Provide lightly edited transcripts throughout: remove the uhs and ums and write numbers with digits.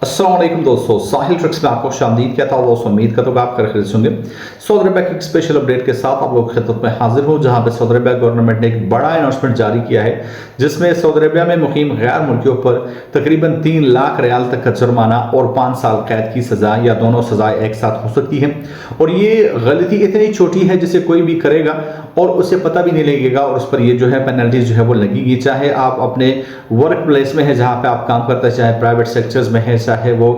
अस्सलाम वालेकुम दोस्तों, साहिल ट्रिक्स में आपको खुशामदीद कहता हूँ दोस्तों। उम्मीद करता हूँ आप खैरियत से होंगे। सऊदी अरब की एक स्पेशल अपडेट के साथ आप लोग की खिदमत में हाजिर हूँ, जहाँ पे सऊदी अरब गवर्नमेंट ने एक बड़ा अनाउंसमेंट जारी किया है, जिसमें सऊदी अरब में मुकीम गैर मुल्कियों पर तकरीबन 3 लाख रियाल तक का जुर्माना और 5 साल कैद की सजा या दोनों सजाएं एक साथ हो सकती हैं। और ये गलती इतनी छोटी है जिसे कोई भी करेगा और उसे पता भी नहीं लगेगा और उस पर ये जो है पेनल्टीज जो है वो लगेगी, चाहे आप अपने वर्क प्लेस में है जहाँ पे आप काम करते हैं, चाहे प्राइवेट सेक्टर्स में है, चाहे वो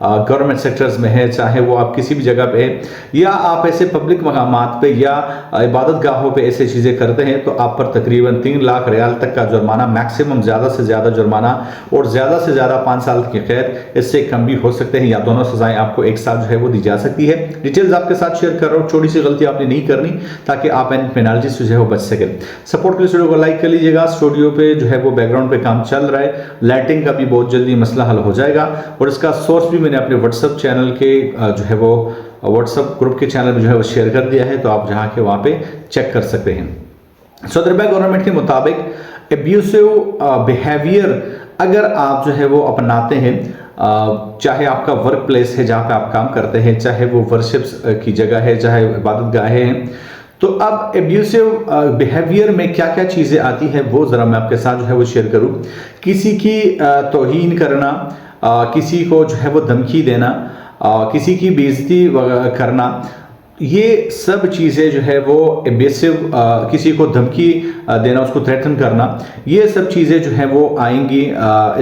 गवर्नमेंट सेक्टर्स में है, चाहे वो आप किसी भी जगह पे है, या आप ऐसे पब्लिक मकामात पे या इबादत गाहों पे ऐसे चीज़ें करते हैं तो आप पर तकरीबन 3 लाख रियाल तक का जुर्माना, मैक्सिमम ज़्यादा से ज़्यादा जुर्माना और ज़्यादा से ज़्यादा 5 साल की कैद, इससे कम भी हो सकते हैं या दोनों सजाएं आपको एक साथ जो है वो दी जा सकती है। डिटेल्स आपके साथ शेयर कर रहा हूँ, छोटी सी गलती आपने नहीं करनी ताकि आप इन पेनाल्टी से जो है वो बच सके। सपोर्ट के लिए वीडियो को लाइक कर लीजिएगा। स्टूडियो पे जो है वो बैकग्राउंड पे काम चल रहा है, लाइटिंग का भी बहुत जल्दी मसला हल हो जाएगा और इसका सोर्स भी मैंने अपने व्हाट्सएप चैनल के जो है वो व्हाट्सएप ग्रुप के चैनल में जो है वो शेयर कर दिया है, तो आप जहाँ के वहाँ पे चेक कर सकते हैं। सऊदी अरब गवर्नमेंट के मुताबिक एब्यूसिव बिहेवियर अगर आप जो है वो अपनाते हैं, चाहे आपका वर्क प्लेस है जहाँ पे आप काम करते हैं, चाहे वो वर्शिप्स की जगह है, चाहे इबादत गाहें हैं, तो अब एब्यूसिव बिहेवियर में क्या क्या चीज़ें आती हैं वो ज़रा मैं आपके साथ जो है वो शेयर करूँ। किसी की तौहीन करना, किसी को जो है वो धमकी देना, किसी की बेइज्जती करना, ये सब चीज़ें जो है वो एब्यूसिव, किसी को धमकी देना, उसको थ्रेटन करना, ये सब चीज़ें जो है वो आएंगी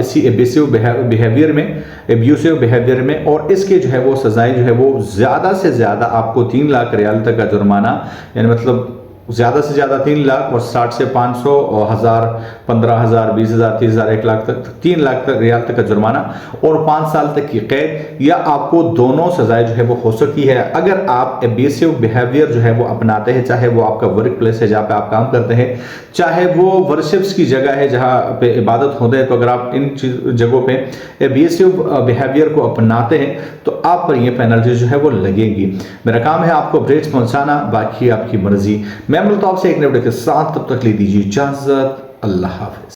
इसी एब्यूसिव बिहेवियर में, एब्यूसिव बिहेवियर में। और इसके जो है वो सजाएं जो है वो ज़्यादा से ज़्यादा आपको 3 लाख रियाल तक का जुर्माना, यानी मतलब ज़्यादा से ज़्यादा 3 लाख और 60 से 500 और 1000, 15,000, 20,000, 30,000, 1 लाख तक, 3 लाख तक रियाल तक का जुर्माना और 5 साल तक की कैद, या आपको दोनों सजाएं जो है वो हो सकती है अगर आप एब्यूसिव बिहेवियर जो है वो अपनाते हैं, चाहे वो आपका वर्क प्लेस है जहाँ पे आप काम करते हैं, चाहे वो वर्शिप्स की जगह है जहाँ पे इबादत होते हैं। तो अगर आप इन जगहों पे एब्यूसिव बिहेवियर को अपनाते हैं तो आप पर ये पेनल्टी जो है वो लगेगी। मेरा काम है आपको अपडेट्स पहुंचाना, बाकी आपकी मर्जी। मैं मिलता हूं आपसे एक नए वीडियो के साथ, तब तक ले दीजिए इजाजत। अल्लाह हाफिज।